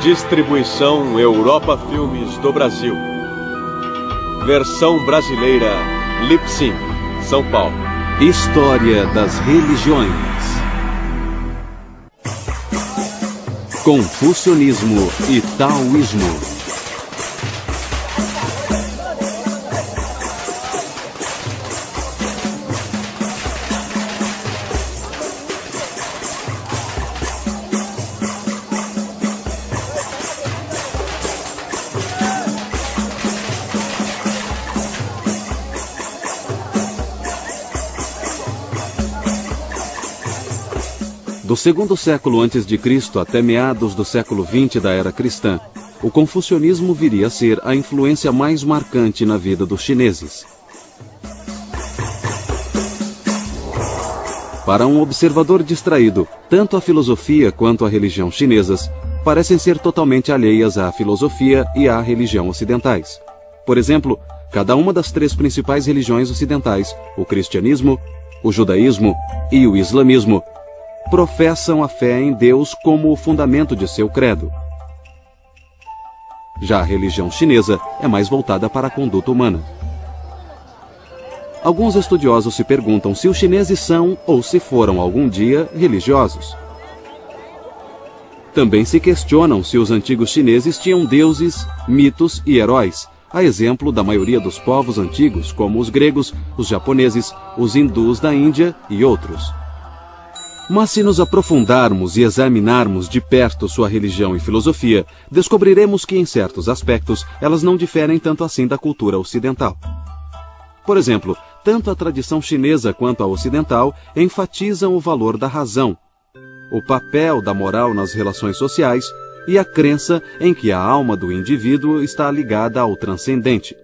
Distribuição Europa Filmes do Brasil. Versão brasileira Lipsync, São Paulo. História das religiões. Confucionismo e Taoísmo. Do segundo século a.C. até meados do século XX da era cristã, o confucionismo viria a ser a influência mais marcante na vida dos chineses. Para um observador distraído, tanto a filosofia quanto a religião chinesas parecem ser totalmente alheias à filosofia e à religião ocidentais. Por exemplo, cada uma das três principais religiões ocidentais, o cristianismo, o judaísmo e o islamismo, professam a fé em Deus como o fundamento de seu credo. Já a religião chinesa é mais voltada para a conduta humana. Alguns estudiosos se perguntam se os chineses são, ou se foram algum dia, religiosos. Também se questionam se os antigos chineses tinham deuses, mitos e heróis, a exemplo da maioria dos povos antigos, como os gregos, os japoneses, os hindus da Índia e outros. Mas se nos aprofundarmos e examinarmos de perto sua religião e filosofia, descobriremos que, em certos aspectos, elas não diferem tanto assim da cultura ocidental. Por exemplo, tanto a tradição chinesa quanto a ocidental enfatizam o valor da razão, o papel da moral nas relações sociais e a crença em que a alma do indivíduo está ligada ao transcendente.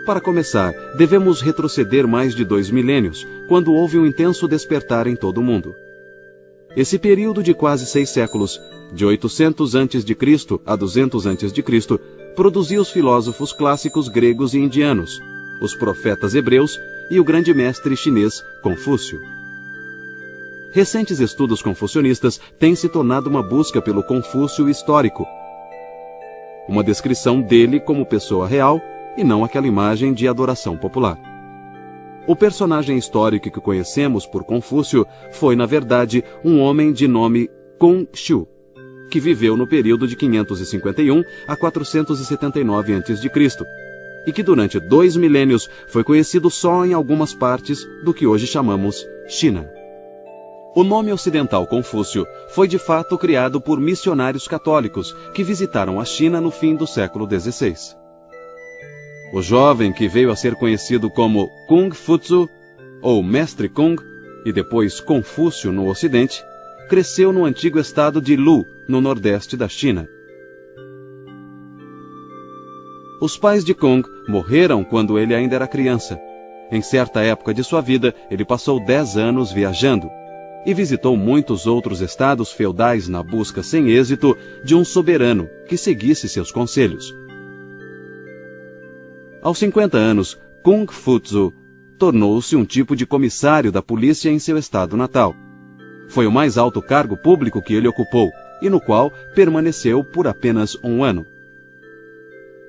Para começar, devemos retroceder mais de 2 milênios, quando houve um intenso despertar em todo o mundo. Esse período de quase 6 séculos, de 800 a.C. a 200 a.C., produziu os filósofos clássicos gregos e indianos, os profetas hebreus e o grande mestre chinês Confúcio. Recentes estudos confucionistas têm se tornado uma busca pelo Confúcio histórico, uma descrição dele como pessoa real e não aquela imagem de adoração popular. O personagem histórico que conhecemos por Confúcio foi, na verdade, um homem de nome Kong Shu, que viveu no período de 551 a 479 a.C., e que durante 2 milênios foi conhecido só em algumas partes do que hoje chamamos China. O nome ocidental Confúcio foi de fato criado por missionários católicos que visitaram a China no fim do século XVI. O jovem, que veio a ser conhecido como Kung Futsu, ou Mestre Kung, e depois Confúcio no Ocidente, cresceu no antigo estado de Lu, no nordeste da China. Os pais de Kung morreram quando ele ainda era criança. Em certa época de sua vida, ele passou 10 anos viajando e visitou muitos outros estados feudais na busca sem êxito de um soberano que seguisse seus conselhos. Aos 50 anos, Kung Futsu tornou-se um tipo de comissário da polícia em seu estado natal. Foi o mais alto cargo público que ele ocupou e no qual permaneceu por apenas 1 ano.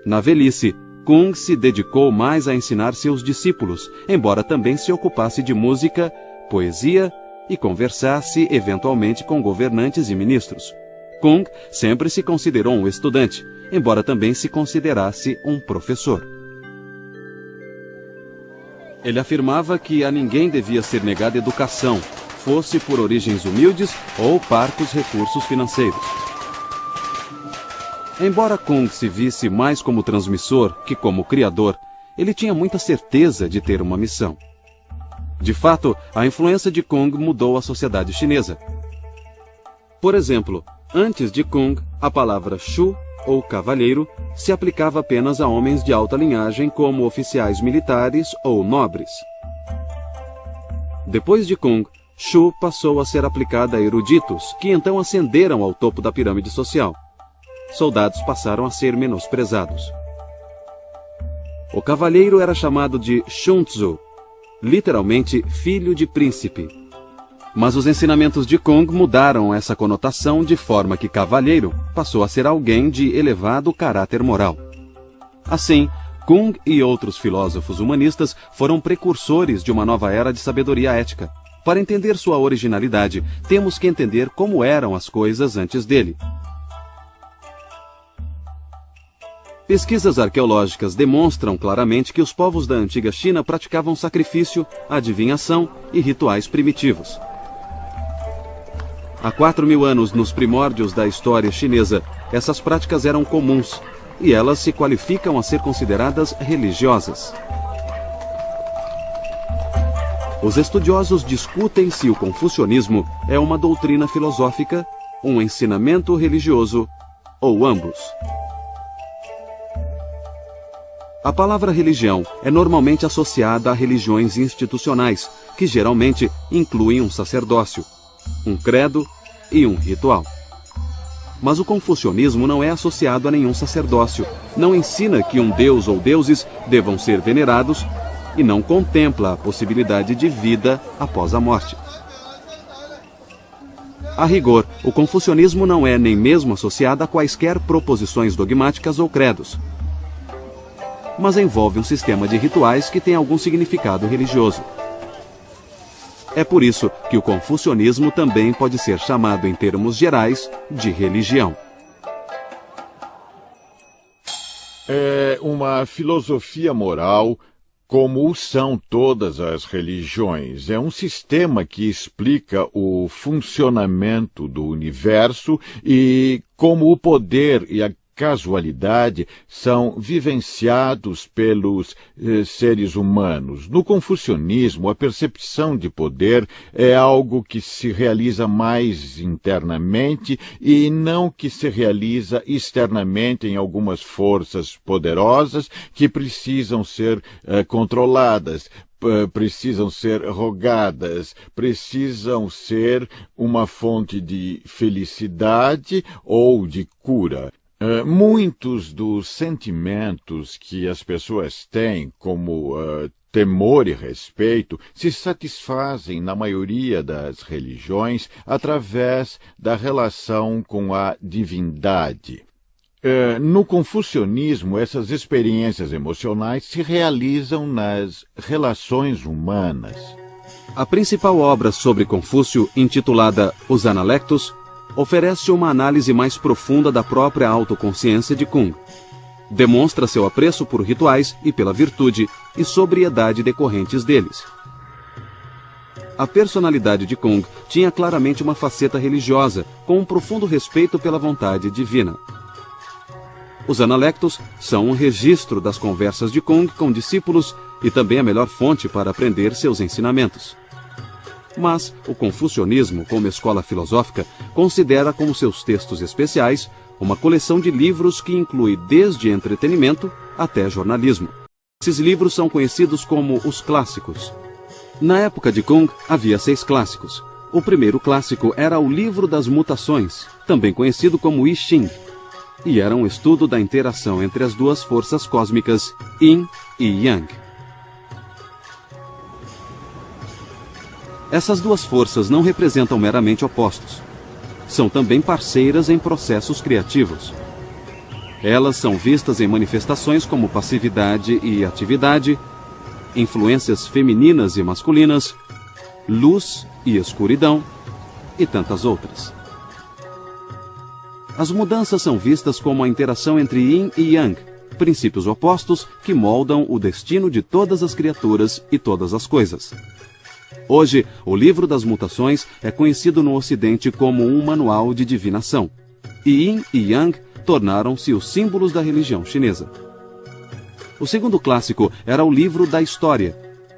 Na velhice, Kung se dedicou mais a ensinar seus discípulos, embora também se ocupasse de música, poesia e conversasse eventualmente com governantes e ministros. Kung sempre se considerou um estudante, embora também se considerasse um professor. Ele afirmava que a ninguém devia ser negada educação, fosse por origens humildes ou parcos recursos financeiros. Embora Kung se visse mais como transmissor que como criador, ele tinha muita certeza de ter uma missão. De fato, a influência de Kung mudou a sociedade chinesa. Por exemplo, antes de Kung, a palavra Shu, ou cavalheiro, se aplicava apenas a homens de alta linhagem como oficiais militares ou nobres. Depois de Kung, Shu passou a ser aplicada a eruditos, que então ascenderam ao topo da pirâmide social. Soldados passaram a ser menosprezados. O cavalheiro era chamado de Shunzu, literalmente filho de príncipe. Mas os ensinamentos de Kung mudaram essa conotação de forma que cavalheiro passou a ser alguém de elevado caráter moral. Assim, Kung e outros filósofos humanistas foram precursores de uma nova era de sabedoria ética. Para entender sua originalidade, temos que entender como eram as coisas antes dele. Pesquisas arqueológicas demonstram claramente que os povos da antiga China praticavam sacrifício, adivinhação e rituais primitivos. Há 4.000 anos, nos primórdios da história chinesa, essas práticas eram comuns, e elas se qualificam a ser consideradas religiosas. Os estudiosos discutem se o confucionismo é uma doutrina filosófica, um ensinamento religioso ou ambos. A palavra religião é normalmente associada a religiões institucionais, que geralmente incluem um sacerdócio, um credo e um ritual. Mas o confucionismo não é associado a nenhum sacerdócio, não ensina que um deus ou deuses devam ser venerados e não contempla a possibilidade de vida após a morte. A rigor, o confucionismo não é nem mesmo associado a quaisquer proposições dogmáticas ou credos, mas envolve um sistema de rituais que tem algum significado religioso. É por isso que o confucionismo também pode ser chamado, em termos gerais, de religião. É uma filosofia moral, como o são todas as religiões. É um sistema que explica o funcionamento do universo e como o poder e a casualidade são vivenciados pelos seres humanos. No confucionismo, a percepção de poder é algo que se realiza mais internamente e não que se realiza externamente em algumas forças poderosas que precisam ser controladas, precisam ser rogadas, precisam ser uma fonte de felicidade ou de cura. Muitos dos sentimentos que as pessoas têm, como temor e respeito, se satisfazem, na maioria das religiões, através da relação com a divindade. No confucionismo, essas experiências emocionais se realizam nas relações humanas. A principal obra sobre Confúcio, intitulada Os Analectos, oferece uma análise mais profunda da própria autoconsciência de Kung. Demonstra seu apreço por rituais e pela virtude e sobriedade decorrentes deles. A personalidade de Kung tinha claramente uma faceta religiosa, com um profundo respeito pela vontade divina. Os Analectos são um registro das conversas de Kung com discípulos e também a melhor fonte para aprender seus ensinamentos. Mas o confucionismo, como escola filosófica, considera como seus textos especiais uma coleção de livros que inclui desde entretenimento até jornalismo. Esses livros são conhecidos como os clássicos. Na época de Kung, havia 6 clássicos. O primeiro clássico era o Livro das Mutações, também conhecido como I Ching, e era um estudo da interação entre as duas forças cósmicas, Yin e Yang. Essas duas forças não representam meramente opostos. São também parceiras em processos criativos. Elas são vistas em manifestações como passividade e atividade, influências femininas e masculinas, luz e escuridão, e tantas outras. As mudanças são vistas como a interação entre Yin e Yang, princípios opostos que moldam o destino de todas as criaturas e todas as coisas. Hoje, o Livro das Mutações é conhecido no Ocidente como um manual de divinação. E Yin e Yang tornaram-se os símbolos da religião chinesa. O segundo clássico era o Livro da História.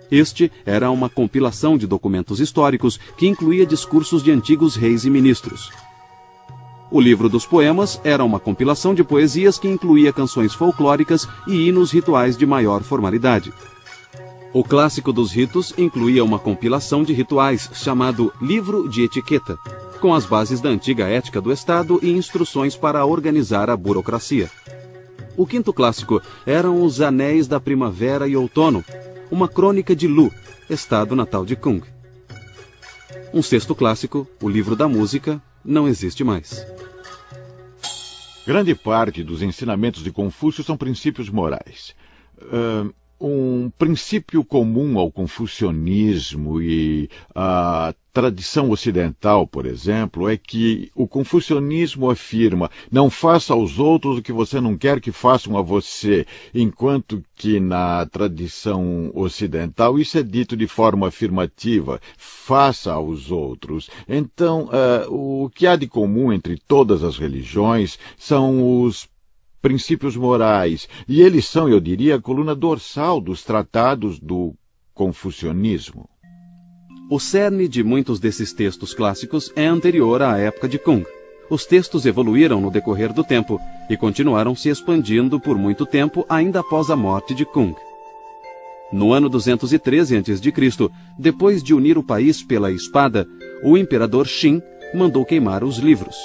Este era uma compilação de documentos históricos que incluía discursos de antigos reis e ministros. O Livro dos Poemas era uma compilação de poesias que incluía canções folclóricas e hinos rituais de maior formalidade. O Clássico dos Ritos incluía uma compilação de rituais chamado Livro de Etiqueta, com as bases da antiga ética do Estado e instruções para organizar a burocracia. O quinto clássico eram os Anéis da Primavera e Outono, uma crônica de Lu, estado natal de Kung. Um sexto clássico, o livro da música, não existe mais. Grande parte dos ensinamentos de Confúcio são princípios morais. Um princípio comum ao confucionismo e à tradição ocidental, por exemplo, é que o confucionismo afirma: não faça aos outros o que você não quer que façam a você, enquanto que na tradição ocidental isso é dito de forma afirmativa: faça aos outros. Então, o que há de comum entre todas as religiões são os princípios morais, e eles são, eu diria, a coluna dorsal dos tratados do confucionismo. O cerne de muitos desses textos clássicos é anterior à época de Kung. Os textos evoluíram no decorrer do tempo e continuaram se expandindo por muito tempo ainda após a morte de Kung. No ano 213 a.C., depois de unir o país pela espada, o imperador Qin mandou queimar os livros.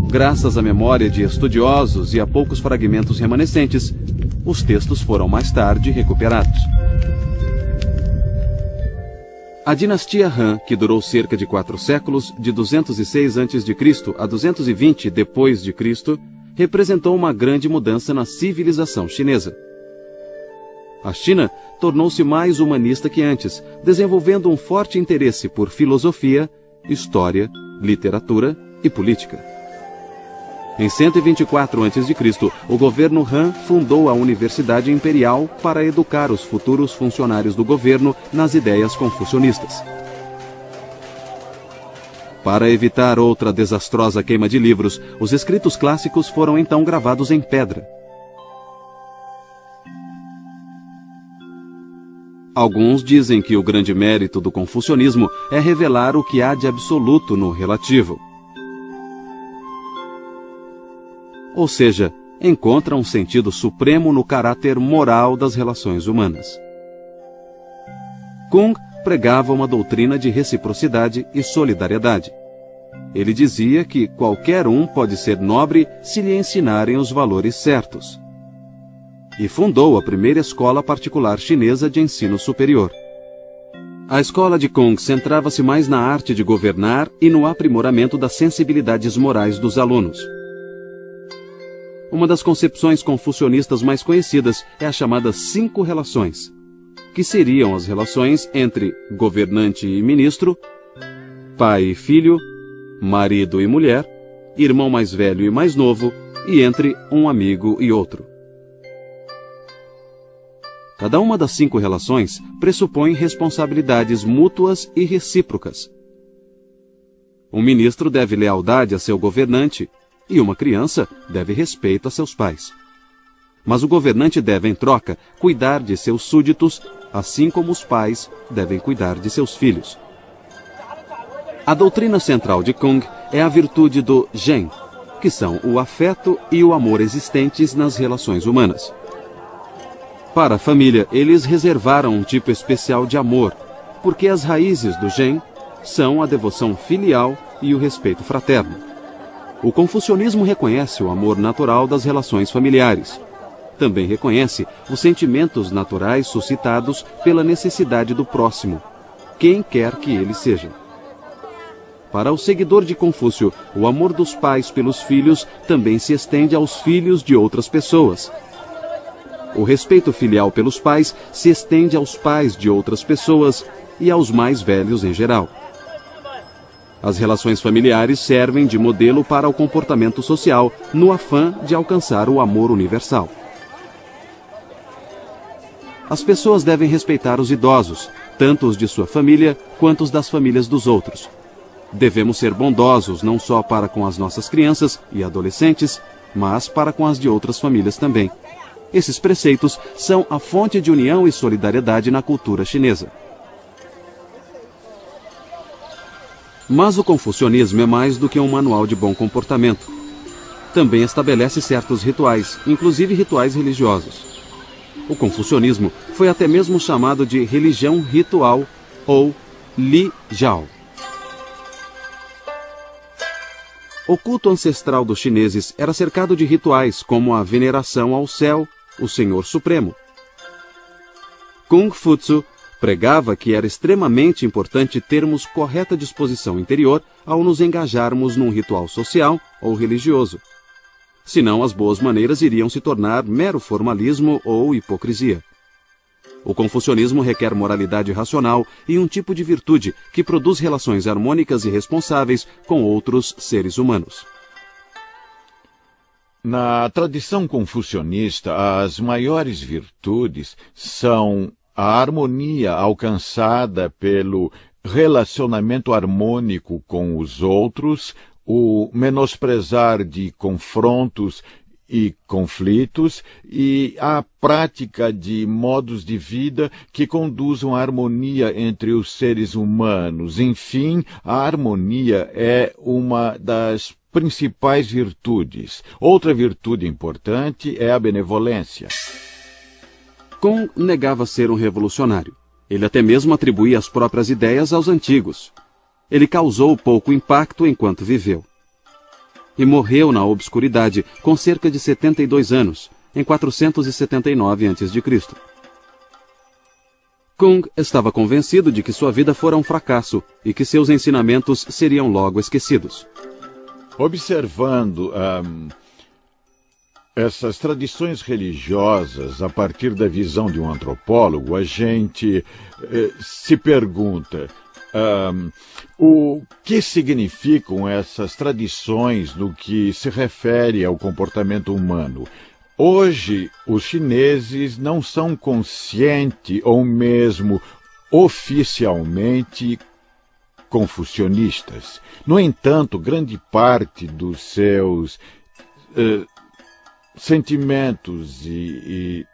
Graças à memória de estudiosos e a poucos fragmentos remanescentes, os textos foram mais tarde recuperados. A dinastia Han, que durou cerca de 4 séculos, de 206 a.C. a 220 d.C., representou uma grande mudança na civilização chinesa. A China tornou-se mais humanista que antes, desenvolvendo um forte interesse por filosofia, história, literatura e política. Em 124 a.C., o governo Han fundou a Universidade Imperial para educar os futuros funcionários do governo nas ideias confucionistas. Para evitar outra desastrosa queima de livros, os escritos clássicos foram então gravados em pedra. Alguns dizem que o grande mérito do confucionismo é revelar o que há de absoluto no relativo. Ou seja, encontra um sentido supremo no caráter moral das relações humanas. Kung pregava uma doutrina de reciprocidade e solidariedade. Ele dizia que qualquer um pode ser nobre se lhe ensinarem os valores certos. E fundou a primeira escola particular chinesa de ensino superior. A escola de Kung centrava-se mais na arte de governar e no aprimoramento das sensibilidades morais dos alunos. Uma das concepções confucionistas mais conhecidas é a chamada 5 relações, que seriam as relações entre governante e ministro, pai e filho, marido e mulher, irmão mais velho e mais novo, e entre um amigo e outro. Cada uma das 5 relações pressupõe responsabilidades mútuas e recíprocas. Um ministro deve lealdade a seu governante, e uma criança deve respeito a seus pais. Mas o governante deve, em troca, cuidar de seus súditos, assim como os pais devem cuidar de seus filhos. A doutrina central de Kung é a virtude do Zhen, que são o afeto e o amor existentes nas relações humanas. Para a família, eles reservaram um tipo especial de amor, porque as raízes do Zhen são a devoção filial e o respeito fraterno. O confucionismo reconhece o amor natural das relações familiares. Também reconhece os sentimentos naturais suscitados pela necessidade do próximo, quem quer que ele seja. Para o seguidor de Confúcio, o amor dos pais pelos filhos também se estende aos filhos de outras pessoas. O respeito filial pelos pais se estende aos pais de outras pessoas e aos mais velhos em geral. As relações familiares servem de modelo para o comportamento social, no afã de alcançar o amor universal. As pessoas devem respeitar os idosos, tanto os de sua família quanto os das famílias dos outros. Devemos ser bondosos não só para com as nossas crianças e adolescentes, mas para com as de outras famílias também. Esses preceitos são a fonte de união e solidariedade na cultura chinesa. Mas o confucionismo é mais do que um manual de bom comportamento. Também estabelece certos rituais, inclusive rituais religiosos. O confucionismo foi até mesmo chamado de religião ritual ou Li Jiao. O culto ancestral dos chineses era cercado de rituais como a veneração ao céu, o Senhor Supremo. Kung Futsu Pregava que era extremamente importante termos correta disposição interior ao nos engajarmos num ritual social ou religioso. Senão, as boas maneiras iriam se tornar mero formalismo ou hipocrisia. O confucionismo requer moralidade racional e um tipo de virtude que produz relações harmônicas e responsáveis com outros seres humanos. Na tradição confucionista, as maiores virtudes são a harmonia alcançada pelo relacionamento harmônico com os outros, o menosprezar de confrontos e conflitos e a prática de modos de vida que conduzam à harmonia entre os seres humanos. Enfim, a harmonia é uma das principais virtudes. Outra virtude importante é a benevolência. Kuhn negava ser um revolucionário. Ele até mesmo atribuía as próprias ideias aos antigos. Ele causou pouco impacto enquanto viveu. E morreu na obscuridade com cerca de 72 anos, em 479 a.C. Kuhn estava convencido de que sua vida fora um fracasso e que seus ensinamentos seriam logo esquecidos. Observando essas tradições religiosas a partir da visão de um antropólogo, a gente se pergunta o que significam essas tradições no que se refere ao comportamento humano. Hoje, os chineses não são conscientes ou mesmo oficialmente confucionistas. No entanto, grande parte dos seus sentimentos e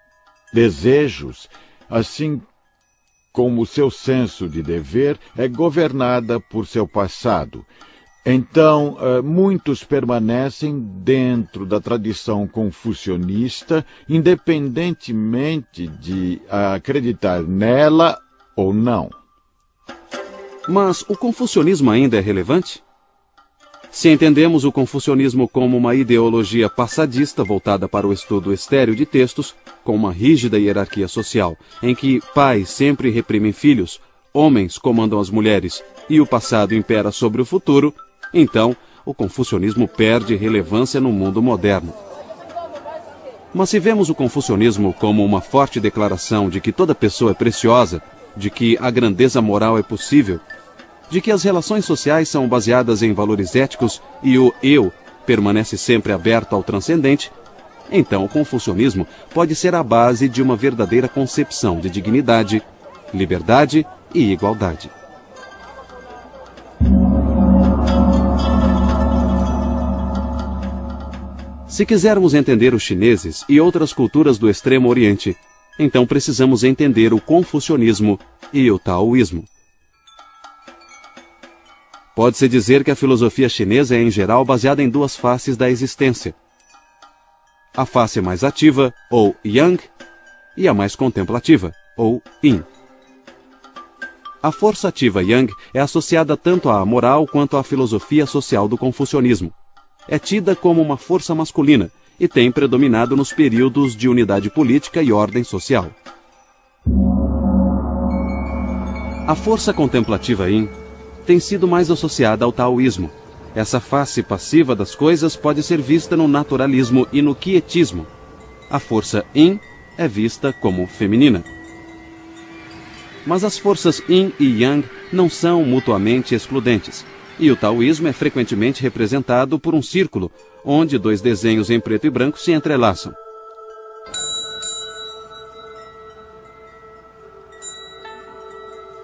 desejos, assim como seu senso de dever, é governada por seu passado. Então, muitos permanecem dentro da tradição confucionista, independentemente de acreditar nela ou não. Mas o confucionismo ainda é relevante? Se entendemos o confucionismo como uma ideologia passadista voltada para o estudo estéril de textos, com uma rígida hierarquia social, em que pais sempre reprimem filhos, homens comandam as mulheres e o passado impera sobre o futuro, então o confucionismo perde relevância no mundo moderno. Mas se vemos o confucionismo como uma forte declaração de que toda pessoa é preciosa, de que a grandeza moral é possível, de que as relações sociais são baseadas em valores éticos e o eu permanece sempre aberto ao transcendente, então o confucionismo pode ser a base de uma verdadeira concepção de dignidade, liberdade e igualdade. Se quisermos entender os chineses e outras culturas do Extremo Oriente, então precisamos entender o confucionismo e o taoísmo. Pode-se dizer que a filosofia chinesa é, em geral, baseada em duas faces da existência. A face mais ativa, ou Yang, e a mais contemplativa, ou Yin. A força ativa Yang é associada tanto à moral quanto à filosofia social do confucionismo. É tida como uma força masculina e tem predominado nos períodos de unidade política e ordem social. A força contemplativa Yin tem sido mais associada ao taoísmo. Essa face passiva das coisas pode ser vista no naturalismo e no quietismo. A força Yin é vista como feminina. Mas as forças Yin e Yang não são mutuamente excludentes, e o taoísmo é frequentemente representado por um círculo, onde dois desenhos em preto e branco se entrelaçam.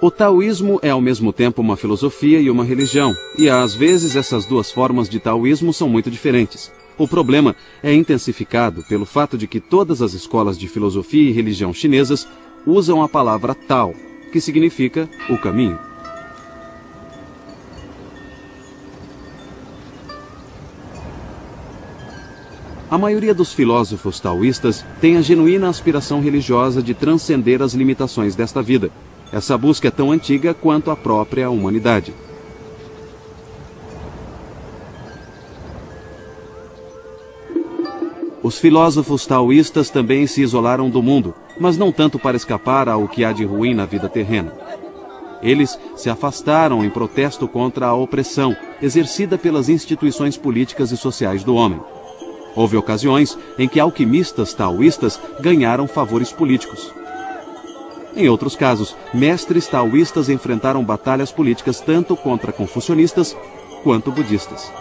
O taoísmo é ao mesmo tempo uma filosofia e uma religião, e às vezes essas duas formas de taoísmo são muito diferentes. O problema é intensificado pelo fato de que todas as escolas de filosofia e religião chinesas usam a palavra Tao, que significa o caminho. A maioria dos filósofos taoístas tem a genuína aspiração religiosa de transcender as limitações desta vida. Essa busca é tão antiga quanto a própria humanidade. Os filósofos taoístas também se isolaram do mundo mas não tanto para escapar ao que há de ruim na vida terrena. Eles se afastaram em protesto contra a opressão exercida pelas instituições políticas e sociais do homem. Houve ocasiões em que alquimistas taoístas ganharam favores políticos. Em outros casos, mestres taoístas enfrentaram batalhas políticas tanto contra confucionistas quanto budistas.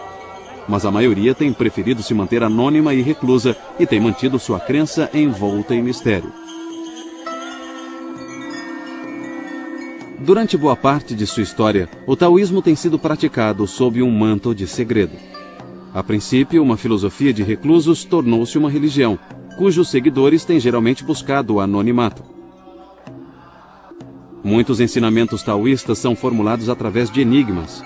Mas a maioria tem preferido se manter anônima e reclusa e tem mantido sua crença envolta em mistério. Durante boa parte de sua história, o taoísmo tem sido praticado sob um manto de segredo. A princípio, uma filosofia de reclusos tornou-se uma religião, cujos seguidores têm geralmente buscado o anonimato. Muitos ensinamentos taoístas são formulados através de enigmas,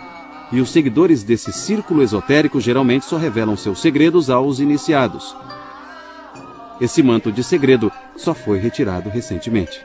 e os seguidores desse círculo esotérico geralmente só revelam seus segredos aos iniciados. Esse manto de segredo só foi retirado recentemente.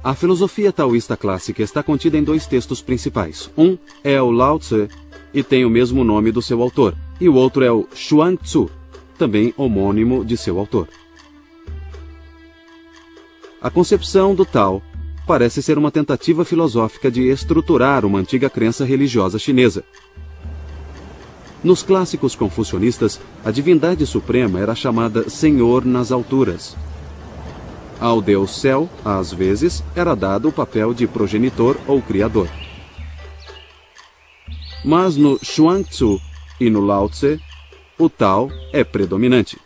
A filosofia taoísta clássica está contida em dois textos principais. Um é o Lao Tse, e tem o mesmo nome do seu autor, e o outro é o Chuang Tzu, também homônimo de seu autor. A concepção do Tao parece ser uma tentativa filosófica de estruturar uma antiga crença religiosa chinesa. Nos clássicos confucionistas, a divindade suprema era chamada Senhor nas alturas. Ao Deus Céu, às vezes, era dado o papel de progenitor ou criador. Mas no Chuang Tzu e no Lao Tse, o Tao é predominante.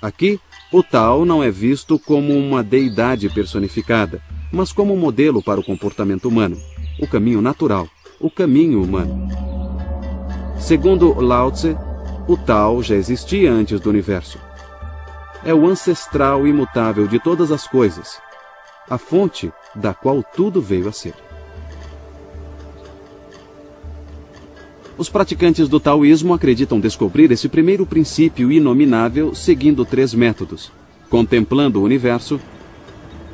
Aqui, o Tao não é visto como uma deidade personificada, mas como um modelo para o comportamento humano, o caminho natural, o caminho humano. Segundo Lao Tse, o Tao já existia antes do universo. É o ancestral imutável de todas as coisas, a fonte da qual tudo veio a ser. Os praticantes do taoísmo acreditam descobrir esse primeiro princípio inominável seguindo 3 métodos: contemplando o universo,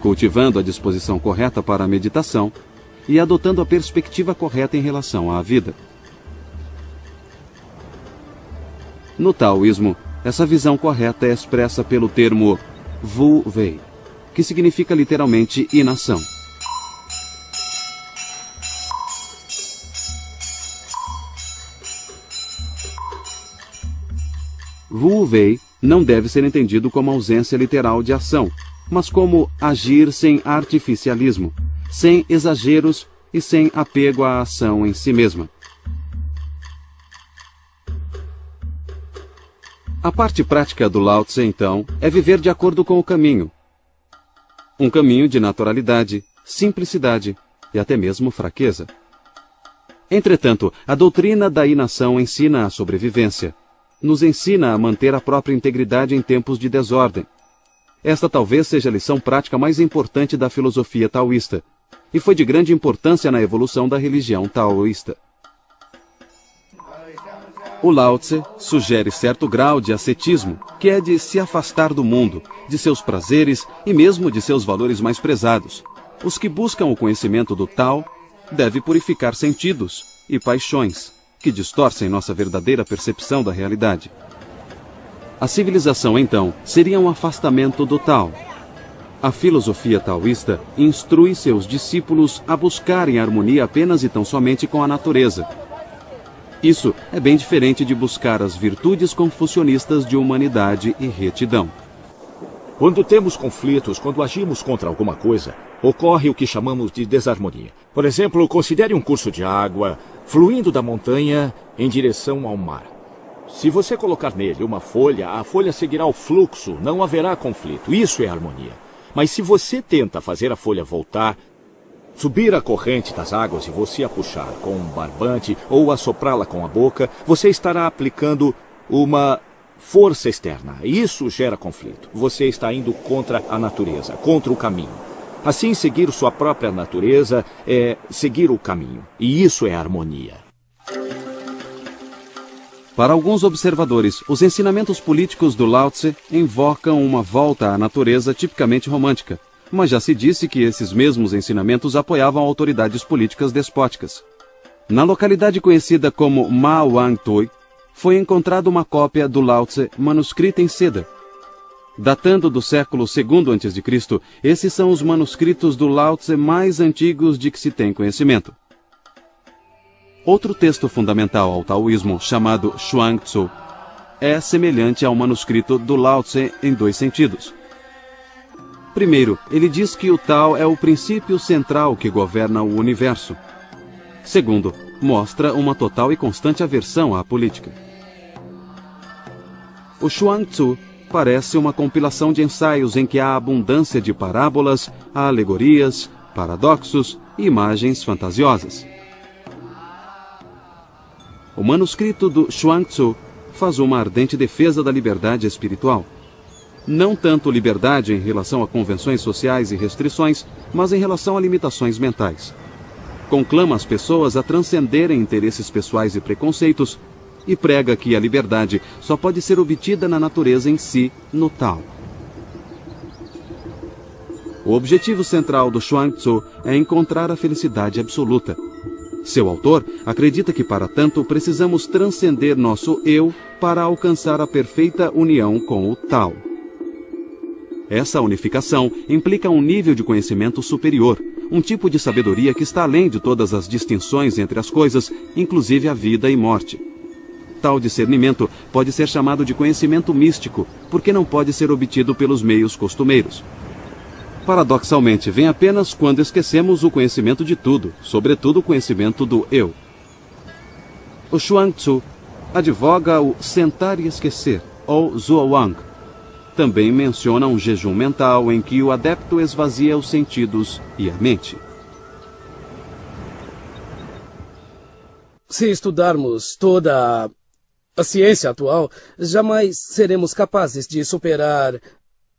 cultivando a disposição correta para a meditação e adotando a perspectiva correta em relação à vida. No taoísmo, essa visão correta é expressa pelo termo Wu Wei, que significa literalmente inação. Wu Wei não deve ser entendido como ausência literal de ação, mas como agir sem artificialismo, sem exageros e sem apego à ação em si mesma. A parte prática do Lao Tse, então, é viver de acordo com o caminho. Um caminho de naturalidade, simplicidade e até mesmo fraqueza. Entretanto, a doutrina da inação ensina a sobrevivência. Nos ensina a manter a própria integridade em tempos de desordem. Esta talvez seja a lição prática mais importante da filosofia taoísta, e foi de grande importância na evolução da religião taoísta. O Lao Tse sugere certo grau de ascetismo, que é de se afastar do mundo, de seus prazeres e mesmo de seus valores mais prezados. Os que buscam o conhecimento do Tao devem purificar sentidos e paixões, que distorcem nossa verdadeira percepção da realidade. A civilização, então, seria um afastamento do Tao. A filosofia taoísta instrui seus discípulos a buscarem harmonia apenas e tão somente com a natureza. Isso é bem diferente de buscar as virtudes confucionistas de humanidade e retidão. Quando temos conflitos, quando agimos contra alguma coisa, ocorre o que chamamos de desarmonia. Por exemplo, considere um curso de água fluindo da montanha em direção ao mar. Se você colocar nele uma folha, a folha seguirá o fluxo, não haverá conflito. Isso é harmonia. Mas se você tenta fazer a folha voltar, subir a corrente das águas e você a puxar com um barbante ou assoprá-la com a boca, você estará aplicando uma força externa. Isso gera conflito. Você está indo contra a natureza, contra o caminho. Assim, seguir sua própria natureza é seguir o caminho. E isso é harmonia. Para alguns observadores, os ensinamentos políticos do Lao Tse invocam uma volta à natureza tipicamente romântica, mas já se disse que esses mesmos ensinamentos apoiavam autoridades políticas despóticas. Na localidade conhecida como Ma Wang Toi, foi encontrada uma cópia do Lao Tse manuscrita em seda. Datando do século II a.C., esses são os manuscritos do Lao Tse mais antigos de que se tem conhecimento. Outro texto fundamental ao taoísmo, chamado Xuang Tzu, é semelhante ao manuscrito do Lao Tse em dois sentidos. Primeiro, ele diz que o Tao é o princípio central que governa o universo. Segundo, mostra uma total e constante aversão à política. O Xuang Tzu parece uma compilação de ensaios em que há abundância de parábolas, alegorias, paradoxos e imagens fantasiosas. O manuscrito do Xuang Tzu faz uma ardente defesa da liberdade espiritual. Não tanto liberdade em relação a convenções sociais e restrições, mas em relação a limitações mentais. Conclama as pessoas a transcenderem interesses pessoais e preconceitos e prega que a liberdade só pode ser obtida na natureza em si, no Tao. O objetivo central do Xuang Tzu é encontrar a felicidade absoluta. Seu autor acredita que, para tanto, precisamos transcender nosso eu para alcançar a perfeita união com o Tao. Essa unificação implica um nível de conhecimento superior, um tipo de sabedoria que está além de todas as distinções entre as coisas, inclusive a vida e morte. Tal discernimento pode ser chamado de conhecimento místico, porque não pode ser obtido pelos meios costumeiros. Paradoxalmente, vem apenas quando esquecemos o conhecimento de tudo, sobretudo o conhecimento do eu. O Xuang Tzu advoga o sentar e esquecer, ou Zhuowang. Também menciona um jejum mental em que o adepto esvazia os sentidos e a mente. Se estudarmos toda a ciência atual, jamais seremos capazes de superar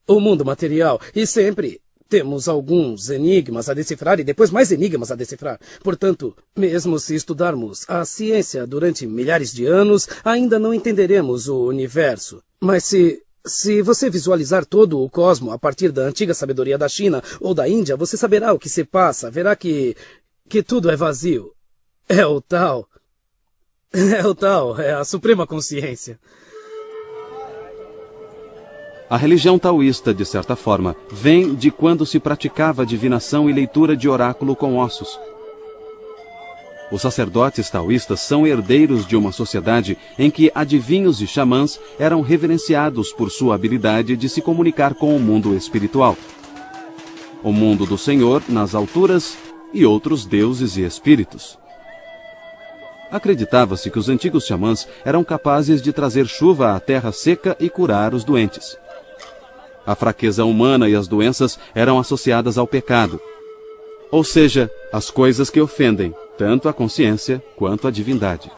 o mundo material e sempre temos alguns enigmas a decifrar e depois mais enigmas a decifrar. Portanto, mesmo se estudarmos a ciência durante milhares de anos, ainda não entenderemos o universo. Mas se você visualizar todo o cosmo a partir da antiga sabedoria da China ou da Índia, você saberá o que se passa, verá que tudo é vazio. É o Tao. É o Tao, é a suprema consciência. A religião taoísta, de certa forma, vem de quando se praticava divinação e leitura de oráculo com ossos. Os sacerdotes taoístas são herdeiros de uma sociedade em que adivinhos e xamãs eram reverenciados por sua habilidade de se comunicar com o mundo espiritual. O mundo do Senhor nas alturas e outros deuses e espíritos. Acreditava-se que os antigos xamãs eram capazes de trazer chuva à terra seca e curar os doentes. A fraqueza humana e as doenças eram associadas ao pecado, ou seja, as coisas que ofendem tanto a consciência quanto a divindade.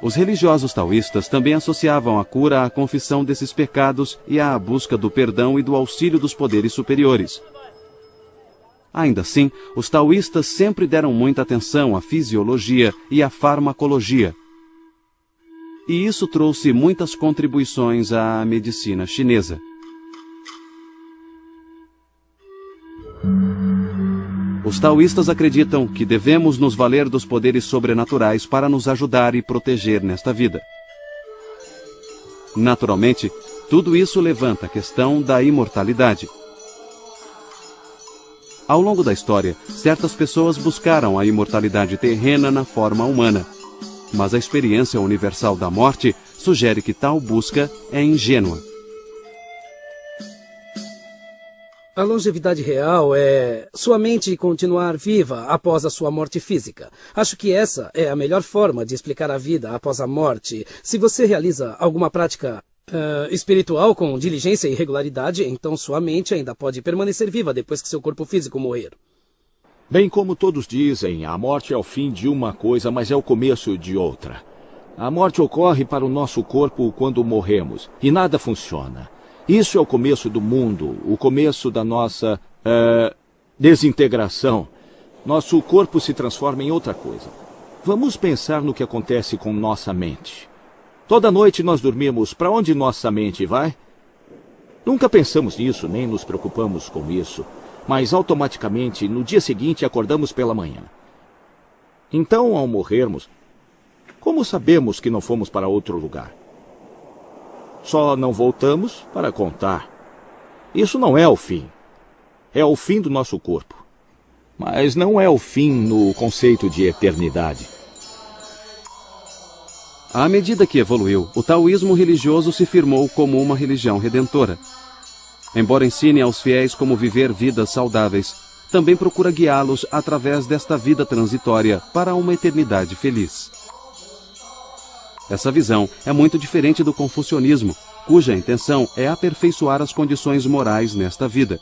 Os religiosos taoístas também associavam a cura à confissão desses pecados e à busca do perdão e do auxílio dos poderes superiores. Ainda assim, os taoístas sempre deram muita atenção à fisiologia e à farmacologia. E isso trouxe muitas contribuições à medicina chinesa. Os taoístas acreditam que devemos nos valer dos poderes sobrenaturais para nos ajudar e proteger nesta vida. Naturalmente, tudo isso levanta a questão da imortalidade. Ao longo da história, certas pessoas buscaram a imortalidade terrena na forma humana, mas a experiência universal da morte sugere que tal busca é ingênua. A longevidade real é sua mente continuar viva após a sua morte física. Acho que essa é a melhor forma de explicar a vida após a morte. Se você realiza alguma prática espiritual com diligência e regularidade, então sua mente ainda pode permanecer viva depois que seu corpo físico morrer. Bem como todos dizem, a morte é o fim de uma coisa, mas é o começo de outra. A morte ocorre para o nosso corpo quando morremos, e nada funciona. Isso é o começo do mundo, o começo da nossa desintegração. Nosso corpo se transforma em outra coisa. Vamos pensar no que acontece com nossa mente. Toda noite nós dormimos. Para onde nossa mente vai? Nunca pensamos nisso, nem nos preocupamos com isso. Mas automaticamente, no dia seguinte, acordamos pela manhã. Então, ao morrermos, como sabemos que não fomos para outro lugar? Só não voltamos para contar. Isso não é o fim. É o fim do nosso corpo. Mas não é o fim no conceito de eternidade. À medida que evoluiu, o taoísmo religioso se firmou como uma religião redentora. Embora ensine aos fiéis como viver vidas saudáveis, também procura guiá-los através desta vida transitória para uma eternidade feliz. Essa visão é muito diferente do confucionismo, cuja intenção é aperfeiçoar as condições morais nesta vida.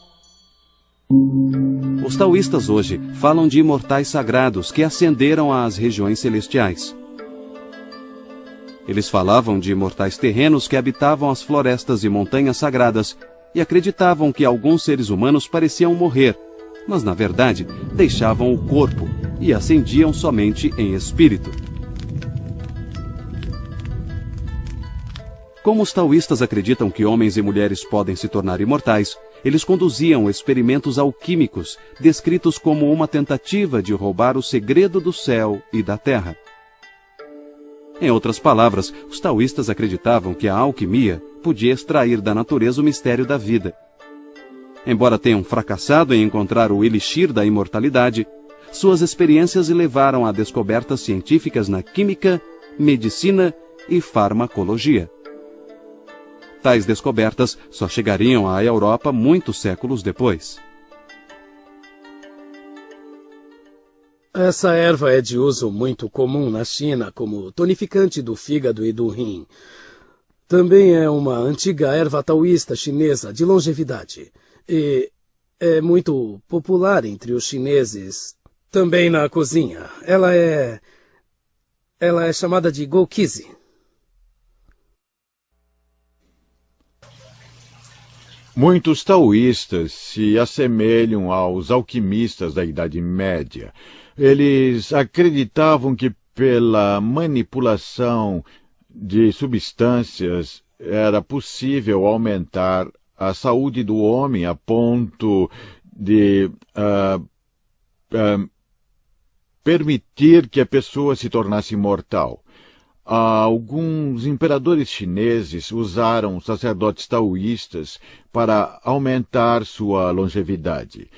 Os taoístas hoje falam de imortais sagrados que ascenderam às regiões celestiais. Eles falavam de imortais terrenos que habitavam as florestas e montanhas sagradas e acreditavam que alguns seres humanos pareciam morrer, mas na verdade deixavam o corpo e ascendiam somente em espírito. Como os taoístas acreditam que homens e mulheres podem se tornar imortais, eles conduziam experimentos alquímicos, descritos como uma tentativa de roubar o segredo do céu e da terra. Em outras palavras, os taoístas acreditavam que a alquimia podia extrair da natureza o mistério da vida. Embora tenham fracassado em encontrar o elixir da imortalidade, suas experiências levaram a descobertas científicas na química, medicina e farmacologia. Tais descobertas só chegariam à Europa muitos séculos depois. Essa erva é de uso muito comum na China como tonificante do fígado e do rim. Também é uma antiga erva taoísta chinesa de longevidade e é muito popular entre os chineses. Também na cozinha. Ela é chamada de gokizi. Muitos taoístas se assemelham aos alquimistas da Idade Média. Eles acreditavam que pela manipulação de substâncias era possível aumentar a saúde do homem a ponto de permitir que a pessoa se tornasse imortal. Alguns imperadores chineses usaram sacerdotes taoístas para aumentar sua longevidade.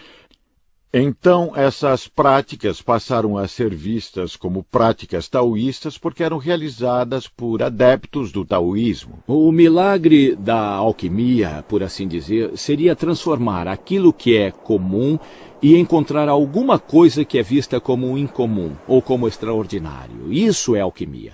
Então, essas práticas passaram a ser vistas como práticas taoístas porque eram realizadas por adeptos do taoísmo. O milagre da alquimia, por assim dizer, seria transformar aquilo que é comum e encontrar alguma coisa que é vista como incomum ou como extraordinário. Isso é alquimia.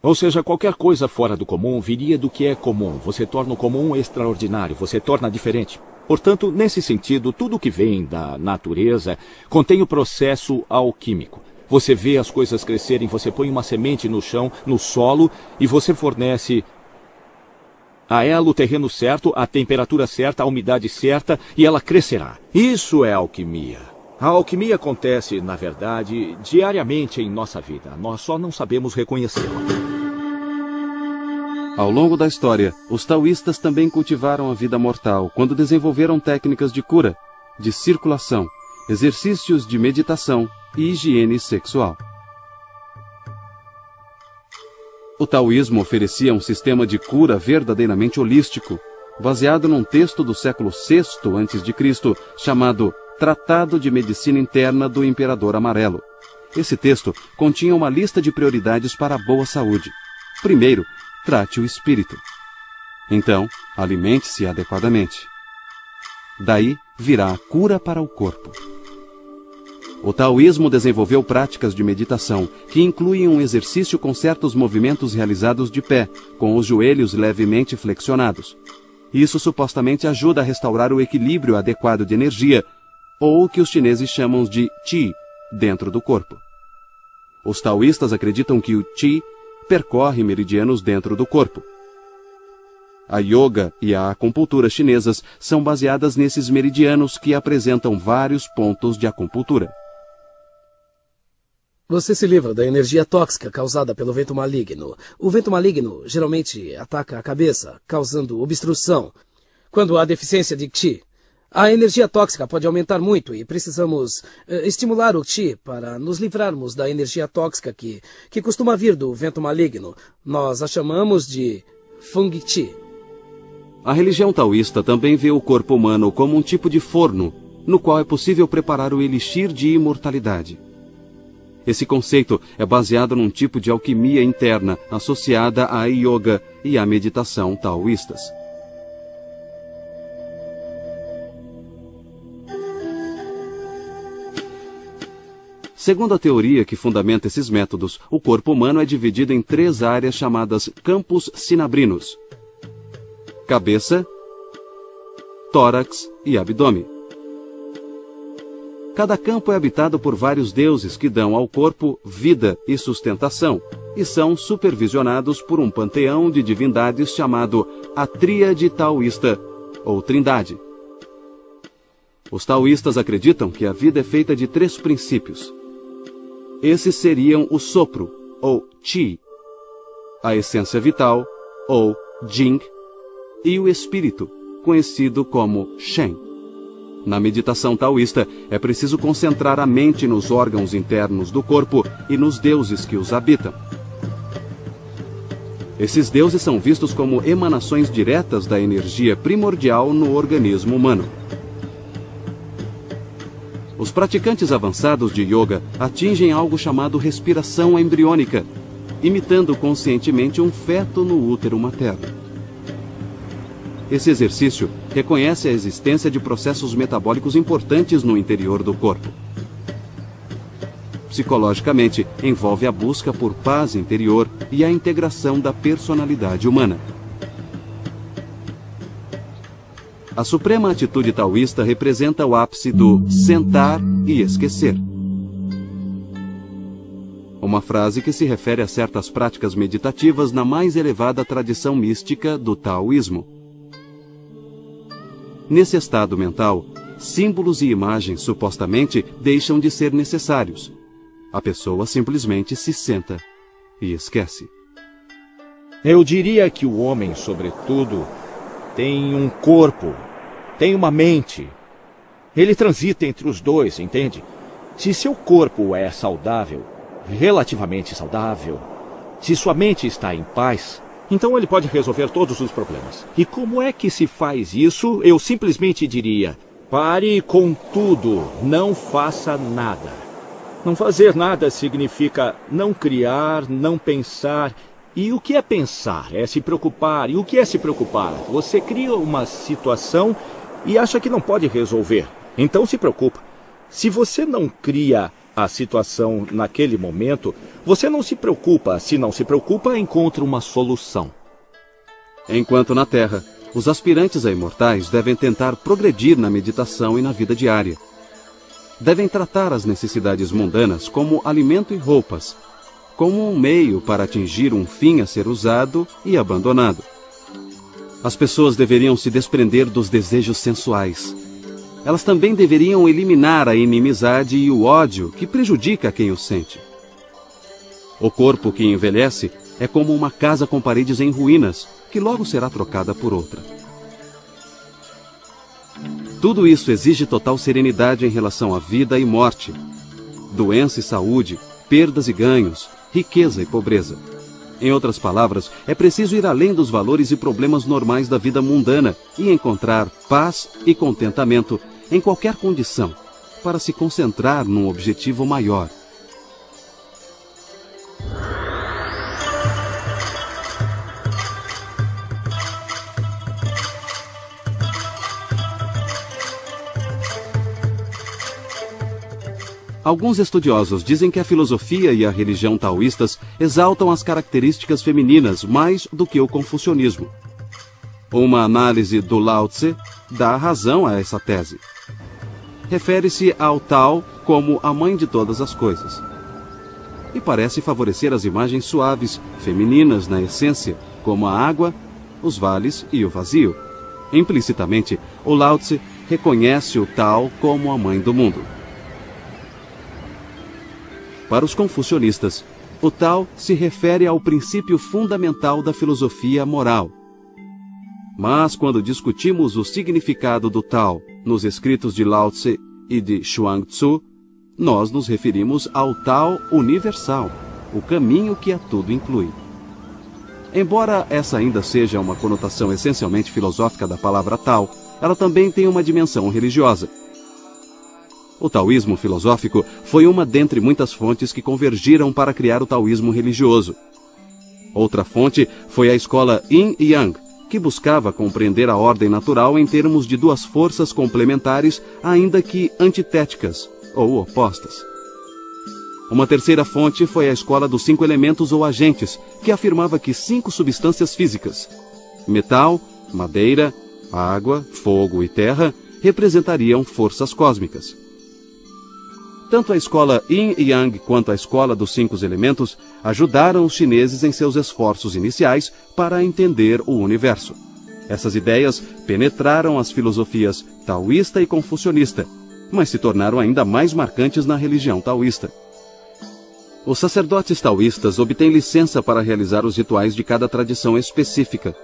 Ou seja, qualquer coisa fora do comum viria do que é comum. Você torna o comum extraordinário, você torna diferente. Portanto, nesse sentido, tudo que vem da natureza contém o processo alquímico. Você vê as coisas crescerem, você põe uma semente no chão, no solo, e você fornece a ela o terreno certo, a temperatura certa, a umidade certa, e ela crescerá. Isso é alquimia. A alquimia acontece, na verdade, diariamente em nossa vida. Nós só não sabemos reconhecê-la. Ao longo da história, os taoístas também cultivaram a vida mortal quando desenvolveram técnicas de cura, de circulação, exercícios de meditação e higiene sexual. O taoísmo oferecia um sistema de cura verdadeiramente holístico, baseado num texto do século VI a.C., chamado Tratado de Medicina Interna do Imperador Amarelo. Esse texto continha uma lista de prioridades para a boa saúde. Primeiro, trate o espírito. Então, alimente-se adequadamente. Daí virá a cura para o corpo. O taoísmo desenvolveu práticas de meditação que incluem um exercício com certos movimentos realizados de pé, com os joelhos levemente flexionados. Isso supostamente ajuda a restaurar o equilíbrio adequado de energia, ou o que os chineses chamam de Qi, dentro do corpo. Os taoístas acreditam que o Qi percorre meridianos dentro do corpo. A yoga e a acupuntura chinesas são baseadas nesses meridianos que apresentam vários pontos de acupuntura. Você se livra da energia tóxica causada pelo vento maligno. O vento maligno geralmente ataca a cabeça, causando obstrução. Quando há deficiência de Qi, a energia tóxica pode aumentar muito e precisamos estimular o Qi para nos livrarmos da energia tóxica que costuma vir do vento maligno. Nós a chamamos de Feng Qi. A religião taoísta também vê o corpo humano como um tipo de forno, no qual é possível preparar o elixir de imortalidade. Esse conceito é baseado num tipo de alquimia interna associada à yoga e à meditação taoístas. Segundo a teoria que fundamenta esses métodos, o corpo humano é dividido em 3 áreas chamadas campos sinabrinos: cabeça, tórax e abdômen. Cada campo é habitado por vários deuses que dão ao corpo vida e sustentação, e são supervisionados por um panteão de divindades chamado a Tríade Taoísta, ou Trindade. Os taoístas acreditam que a vida é feita de 3 princípios. Esses seriam o sopro, ou Qi, a essência vital, ou Jing, e o espírito, conhecido como Shen. Na meditação taoísta, é preciso concentrar a mente nos órgãos internos do corpo e nos deuses que os habitam. Esses deuses são vistos como emanações diretas da energia primordial no organismo humano. Os praticantes avançados de yoga atingem algo chamado respiração embriônica, imitando conscientemente um feto no útero materno. Esse exercício reconhece a existência de processos metabólicos importantes no interior do corpo. Psicologicamente, envolve a busca por paz interior e a integração da personalidade humana. A suprema atitude taoísta representa o ápice do sentar e esquecer. Uma frase que se refere a certas práticas meditativas na mais elevada tradição mística do taoísmo. Nesse estado mental, símbolos e imagens supostamente deixam de ser necessários. A pessoa simplesmente se senta e esquece. Eu diria que o homem, sobretudo, tem um corpo, tem uma mente. Ele transita entre os dois, entende? Se seu corpo é saudável, relativamente saudável, se sua mente está em paz, então ele pode resolver todos os problemas. E como é que se faz isso? Eu simplesmente diria, Pare com tudo, não faça nada. Não fazer nada significa não criar, não pensar. E o que é pensar? É se preocupar. E o que é se preocupar? Você cria uma situação e acha que não pode resolver. Então se preocupa. Se você não cria a situação naquele momento, você não se preocupa. Se não se preocupa, encontra uma solução. Enquanto na Terra, os aspirantes a imortais devem tentar progredir na meditação e na vida diária. Devem tratar as necessidades mundanas como alimento e roupas, como um meio para atingir um fim a ser usado e abandonado. As pessoas deveriam se desprender dos desejos sensuais. Elas também deveriam eliminar a inimizade e o ódio que prejudica quem o sente. O corpo que envelhece é como uma casa com paredes em ruínas, que logo será trocada por outra. Tudo isso exige total serenidade em relação à vida e morte, doença e saúde, perdas e ganhos, riqueza e pobreza. Em outras palavras, é preciso ir além dos valores e problemas normais da vida mundana e encontrar paz e contentamento em qualquer condição, para se concentrar num objetivo maior. Alguns estudiosos dizem que a filosofia e a religião taoístas exaltam as características femininas mais do que o confucionismo. Uma análise do Lao Tse dá razão a essa tese. Refere-se ao Tao como a mãe de todas as coisas. E parece favorecer as imagens suaves, femininas na essência, como a água, os vales e o vazio. Implicitamente, o Lao Tse reconhece o Tao como a mãe do mundo. Para os confucionistas, o Tao se refere ao princípio fundamental da filosofia moral. Mas quando discutimos o significado do Tao nos escritos de Lao Tse e de Chuang-Tzu, nós nos referimos ao Tao universal, o caminho que a tudo inclui. Embora essa ainda seja uma conotação essencialmente filosófica da palavra Tao, ela também tem uma dimensão religiosa. O taoísmo filosófico foi uma dentre muitas fontes que convergiram para criar o taoísmo religioso. Outra fonte foi a escola Yin e Yang, que buscava compreender a ordem natural em termos de duas forças complementares, ainda que antitéticas ou opostas. Uma terceira fonte foi a escola dos 5 elementos ou agentes, que afirmava que 5 substâncias físicas, metal, madeira, água, fogo e terra, representariam forças cósmicas. Tanto a escola Yin e Yang quanto a escola dos 5 elementos ajudaram os chineses em seus esforços iniciais para entender o universo. Essas ideias penetraram as filosofias taoísta e confucionista, mas se tornaram ainda mais marcantes na religião taoísta. Os sacerdotes taoístas obtêm licença para realizar os rituais de cada tradição específica.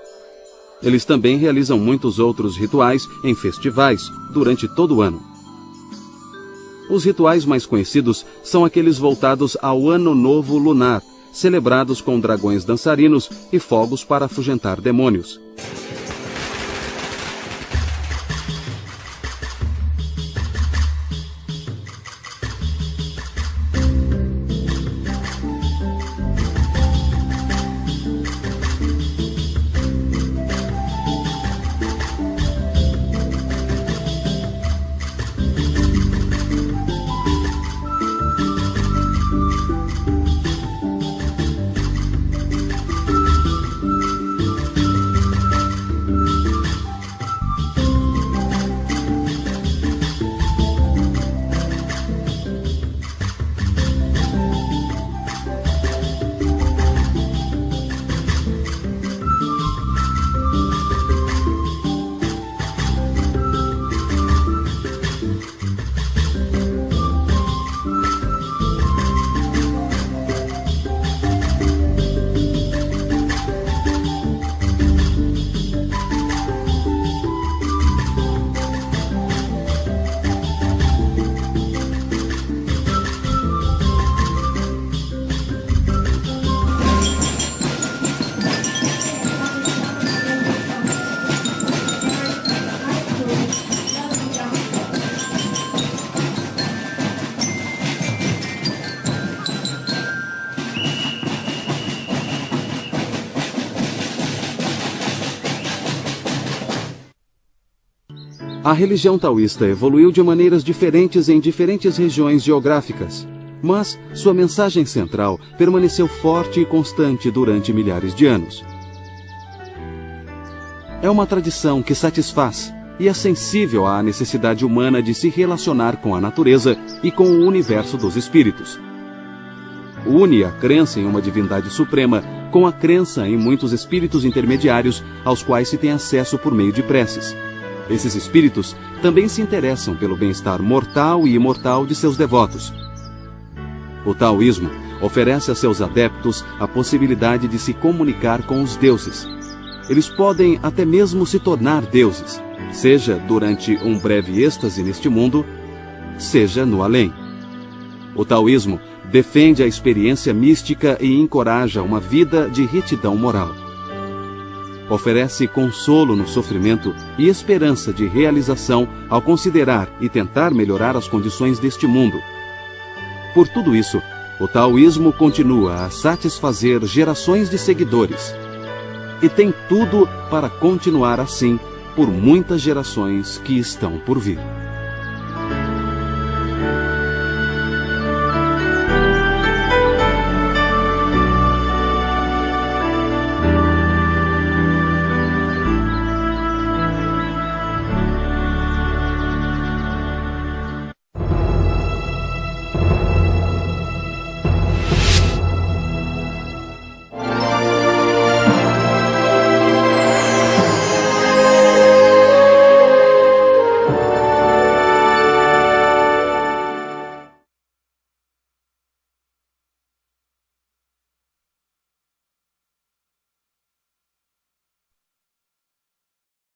Eles também realizam muitos outros rituais em festivais durante todo o ano. Os rituais mais conhecidos são aqueles voltados ao Ano Novo Lunar, celebrados com dragões dançarinos e fogos para afugentar demônios. A religião taoísta evoluiu de maneiras diferentes em diferentes regiões geográficas, mas sua mensagem central permaneceu forte e constante durante milhares de anos. É uma tradição que satisfaz e é sensível à necessidade humana de se relacionar com a natureza e com o universo dos espíritos. Une a crença em uma divindade suprema com a crença em muitos espíritos intermediários aos quais se tem acesso por meio de preces. Esses espíritos também se interessam pelo bem-estar mortal e imortal de seus devotos. O taoísmo oferece a seus adeptos a possibilidade de se comunicar com os deuses. Eles podem até mesmo se tornar deuses, seja durante um breve êxtase neste mundo, seja no além. O taoísmo defende a experiência mística e encoraja uma vida de retidão moral. Oferece consolo no sofrimento e esperança de realização ao considerar e tentar melhorar as condições deste mundo. Por tudo isso, o taoísmo continua a satisfazer gerações de seguidores. E tem tudo para continuar assim por muitas gerações que estão por vir.